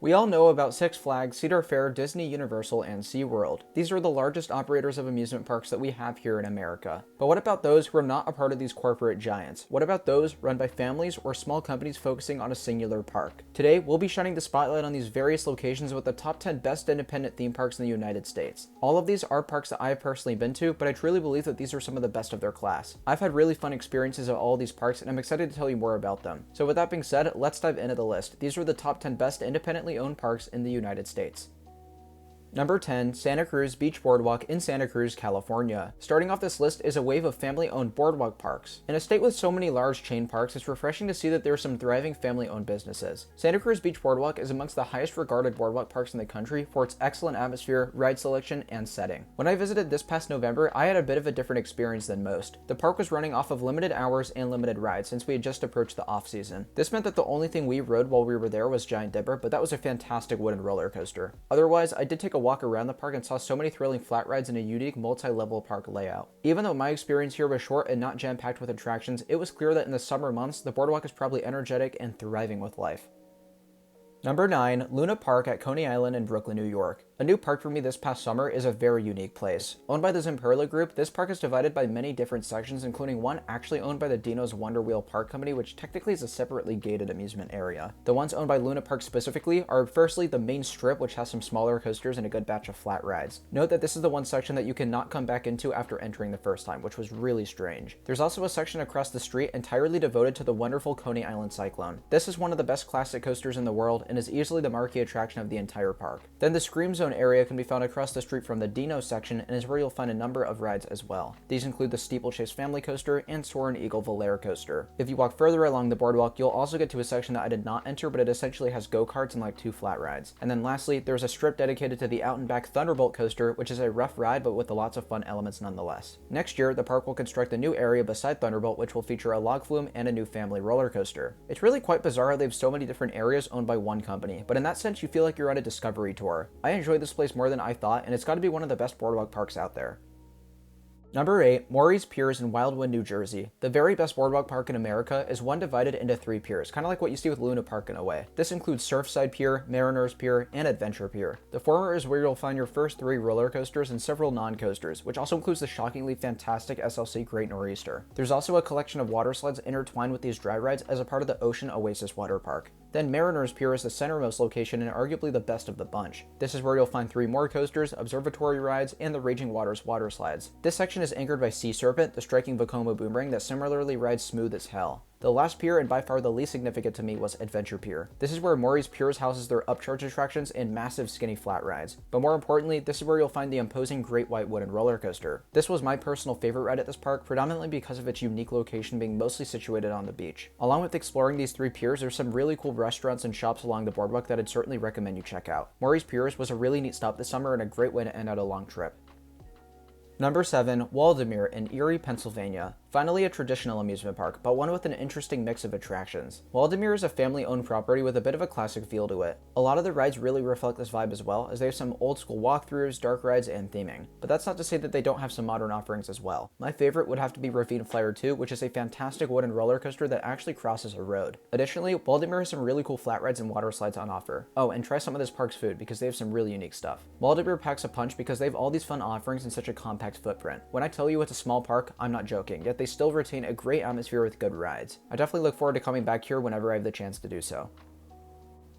We all know about Six Flags, Cedar Fair, Disney, Universal, and SeaWorld. These are the largest operators of amusement parks that we have here in America. But what about those who are not a part of these corporate giants? What about those run by families or small companies focusing on a singular park? Today, we'll be shining the spotlight on these various locations with the top 10 best independent theme parks in the United States. All of these are parks that I have personally been to, but I truly believe that these are some of the best of their class. I've had really fun experiences at all of these parks, and I'm excited to tell you more about them. So with that being said, let's dive into the list. These are the top 10 best independently owned parks in the United States. Number 10, Santa Cruz Beach Boardwalk in Santa Cruz, California. Starting off this list is a wave of family-owned boardwalk parks. In a state with so many large chain parks, it's refreshing to see that there are some thriving family-owned businesses. Santa Cruz Beach Boardwalk is amongst the highest regarded boardwalk parks in the country for its excellent atmosphere, ride selection, and setting. When I visited this past November, I had a bit of a different experience than most. The park was running off of limited hours and limited rides since we had just approached the off-season. This meant that the only thing we rode while we were there was Giant Dipper, but that was a fantastic wooden roller coaster. Otherwise, I did take a walk around the park and saw so many thrilling flat rides in a unique multi-level park layout. Even though my experience here was short and not jam-packed with attractions, it was clear that in the summer months, the boardwalk is probably energetic and thriving with life. Number 9, Luna Park at Coney Island in Brooklyn, New York. A new park for me this past summer is a very unique place. Owned by the Zimperla Group, this park is divided by many different sections, including one actually owned by the Dino's Wonder Wheel Park Company, which technically is a separately gated amusement area. The ones owned by Luna Park specifically are firstly the main strip, which has some smaller coasters and a good batch of flat rides. Note that this is the one section that you cannot come back into after entering the first time, which was really strange. There's also a section across the street entirely devoted to the wonderful Coney Island Cyclone. This is one of the best classic coasters in the world and is easily the marquee attraction of the entire park. Then the Scream Zone area can be found across the street from the Dino section and is where you'll find a number of rides as well. These include the Steeplechase Family Coaster and Soarin' Eagle Volare Coaster. If you walk further along the boardwalk, you'll also get to a section that I did not enter, but it essentially has go-karts and like 2 flat rides. And then lastly, there's a strip dedicated to the Out and Back Thunderbolt Coaster, which is a rough ride but with lots of fun elements nonetheless. Next year, the park will construct a new area beside Thunderbolt, which will feature a log flume and a new family roller coaster. It's really quite bizarre how they have so many different areas owned by one company, but in that sense, you feel like you're on a discovery tour. I enjoyed this place more than I thought, and it's got to be one of the best boardwalk parks out there. Number 8, Maurice Piers in Wildwood, New Jersey. The very best boardwalk park in America is one divided into 3 piers, kind of like what you see with Luna Park in a way. This includes Surfside Pier, Mariners Pier, and Adventure Pier. The former is where you'll find your first 3 roller coasters and several non-coasters, which also includes the shockingly fantastic SLC Great Nor'easter. There's also a collection of water slides intertwined with these dry rides as a part of the Ocean Oasis water park. Then Mariners Pier is the centermost location and arguably the best of the bunch. This is where you'll find 3 more coasters, observatory rides, and the Raging Waters water slides. This section is anchored by Sea Serpent, the striking Vekoma boomerang that similarly rides smooth as hell. The last pier, and by far the least significant to me, was Adventure Pier. This is where Maurice Piers houses their upcharge attractions and massive skinny flat rides. But more importantly, this is where you'll find the imposing Great White Wooden Roller Coaster. This was my personal favorite ride at this park, predominantly because of its unique location being mostly situated on the beach. Along with exploring these 3 piers, there's some really cool restaurants and shops along the boardwalk that I'd certainly recommend you check out. Maurice Piers was a really neat stop this summer and a great way to end out a long trip. Number 7, Waldemar in Erie, Pennsylvania. Finally a traditional amusement park, but one with an interesting mix of attractions. Waldemar is a family-owned property with a bit of a classic feel to it. A lot of the rides really reflect this vibe as well, as they have some old-school walkthroughs, dark rides, and theming. But that's not to say that they don't have some modern offerings as well. My favorite would have to be Ravine Flyer 2, which is a fantastic wooden roller coaster that actually crosses a road. Additionally, Waldemar has some really cool flat rides and water slides on offer. Oh, and try some of this park's food, because they have some really unique stuff. Waldemar packs a punch because they have all these fun offerings in such a compact footprint. When I tell you it's a small park, I'm not joking, yet they still retain a great atmosphere with good rides. I definitely look forward to coming back here whenever I have the chance to do so.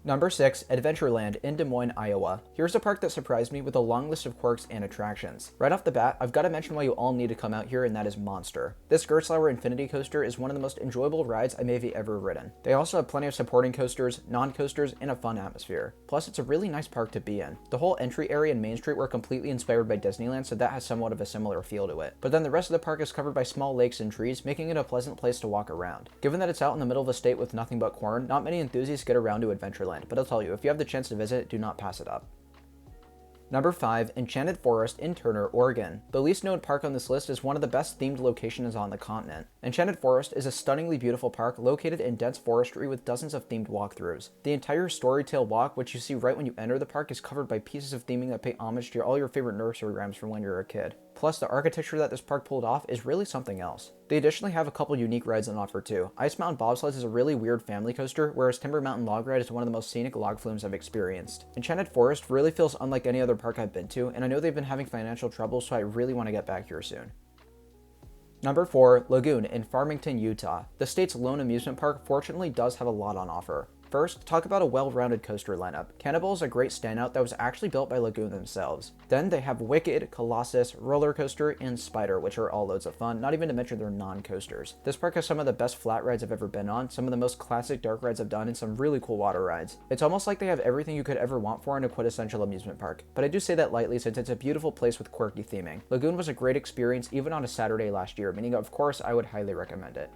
Number 6, Adventureland in Des Moines, Iowa. Here's a park that surprised me with a long list of quirks and attractions. Right off the bat, I've got to mention why you all need to come out here, and that is Monster. This Gerstlauer Infinity Coaster is one of the most enjoyable rides I may have ever ridden. They also have plenty of supporting coasters, non-coasters, and a fun atmosphere. Plus, it's a really nice park to be in. The whole entry area and Main Street were completely inspired by Disneyland, so that has somewhat of a similar feel to it. But then the rest of the park is covered by small lakes and trees, making it a pleasant place to walk around. Given that it's out in the middle of a state with nothing but corn, not many enthusiasts get around to Adventureland, but I'll tell you, if you have the chance to visit, do not pass it up. Number 5, Enchanted Forest in Turner, Oregon. The least known park on this list is one of the best themed locations on the continent. Enchanted Forest is a stunningly beautiful park located in dense forestry with dozens of themed walkthroughs. The entire Storytale Walk, which you see right when you enter the park, is covered by pieces of theming that pay homage to all your favorite nursery rhymes from when you were a kid. Plus, the architecture that this park pulled off is really something else. They additionally have a couple unique rides on offer too. Ice Mountain Bobsleds is a really weird family coaster, whereas Timber Mountain Log Ride is one of the most scenic log flumes I've experienced. Enchanted Forest really feels unlike any other park I've been to, and I know they've been having financial trouble, so I really want to get back here soon. Number 4, Lagoon in Farmington, Utah. The state's lone amusement park fortunately does have a lot on offer. First, talk about a well-rounded coaster lineup. Knoebels is a great standout that was actually built by Lagoon themselves. Then they have Wicked, Colossus, Roller Coaster, and Spider, which are all loads of fun, not even to mention their non-coasters. This park has some of the best flat rides I've ever been on, some of the most classic dark rides I've done, and some really cool water rides. It's almost like they have everything you could ever want for in a quintessential amusement park, but I do say that lightly since it's a beautiful place with quirky theming. Lagoon was a great experience even on a Saturday last year, meaning of course I would highly recommend it.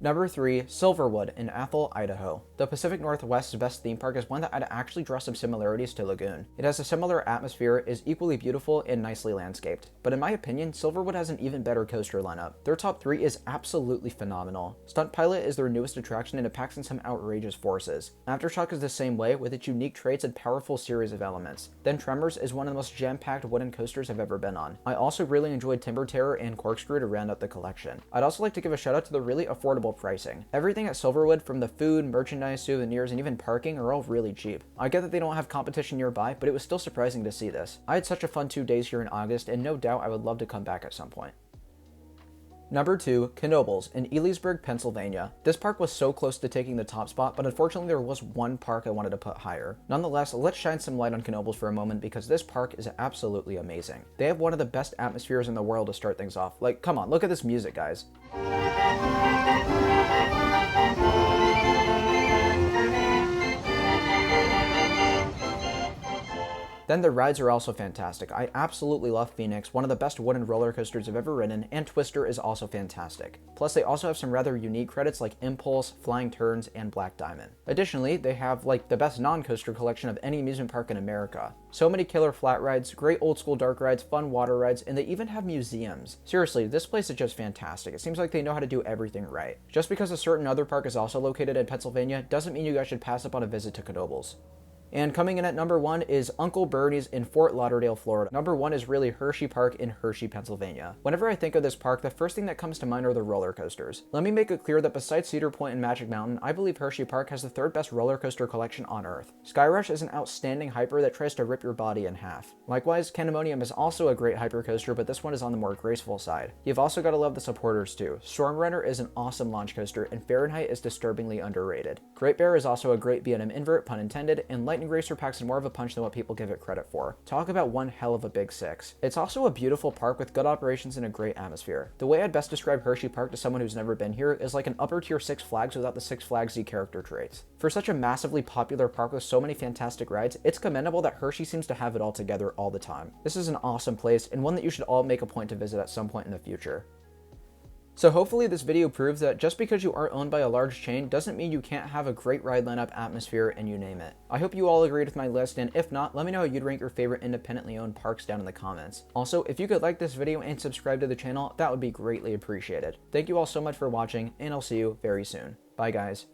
Number 3, Silverwood in Athol, Idaho. The Pacific Northwest's best theme park is one that I'd actually draw some similarities to Lagoon. It has a similar atmosphere, is equally beautiful, and nicely landscaped. But in my opinion, Silverwood has an even better coaster lineup. Their top 3 is absolutely phenomenal. Stunt Pilot is their newest attraction and it packs in some outrageous forces. Aftershock is the same way, with its unique traits and powerful series of elements. Then Tremors is one of the most jam-packed wooden coasters I've ever been on. I also really enjoyed Timber Terror and Corkscrew to round out the collection. I'd also like to give a shout out to the really affordable pricing. Everything at Silverwood, from the food, merchandise, souvenirs, and even parking, are all really cheap. I get that they don't have competition nearby, but it was still surprising to see this. I had such a fun 2 days here in August, and no doubt I would love to come back at some point. Number 2, Knoebels in Elysburg, Pennsylvania. This park was so close to taking the top spot, but unfortunately there was one park I wanted to put higher. Nonetheless, let's shine some light on Knoebels for a moment because this park is absolutely amazing. They have one of the best atmospheres in the world to start things off. Like, come on, look at this music, guys. Then the rides are also fantastic. I absolutely love Phoenix, one of the best wooden roller coasters I've ever ridden, and Twister is also fantastic. Plus, they also have some rather unique credits like Impulse, Flying Turns, and Black Diamond. Additionally, they have like the best non-coaster collection of any amusement park in America. So many killer flat rides, great old school dark rides, fun water rides, and they even have museums. Seriously, this place is just fantastic. It seems like they know how to do everything right. Just because a certain other park is also located in Pennsylvania doesn't mean you guys should pass up on a visit to Knoebels. And coming in at number 1 is Uncle Bernie's in Fort Lauderdale, Florida. Number 1 is really Hershey Park in Hershey, Pennsylvania. Whenever I think of this park, the first thing that comes to mind are the roller coasters. Let me make it clear that besides Cedar Point and Magic Mountain, I believe Hershey Park has the 3rd best roller coaster collection on Earth. Skyrush is an outstanding hyper that tries to rip your body in half. Likewise, Candemonium is also a great hyper coaster, but this one is on the more graceful side. You've also got to love the supporters too. Storm Runner is an awesome launch coaster, and Fahrenheit is disturbingly underrated. Great Bear is also a great B&M invert, pun intended, and Lightning Racer packs in more of a punch than what people give it credit for. Talk about one hell of a big 6. It's also a beautiful park with good operations and a great atmosphere. The way I'd best describe Hershey Park to someone who's never been here is like an upper tier Six Flags without the Six Flags-y character traits. For such a massively popular park with so many fantastic rides, it's commendable that Hershey seems to have it all together all the time. This is an awesome place and one that you should all make a point to visit at some point in the future. So hopefully this video proves that just because you are owned by a large chain doesn't mean you can't have a great ride lineup, atmosphere, and you name it. I hope you all agreed with my list, and if not, let me know how you'd rank your favorite independently owned parks down in the comments. Also, if you could like this video and subscribe to the channel, that would be greatly appreciated. Thank you all so much for watching, and I'll see you very soon. Bye guys.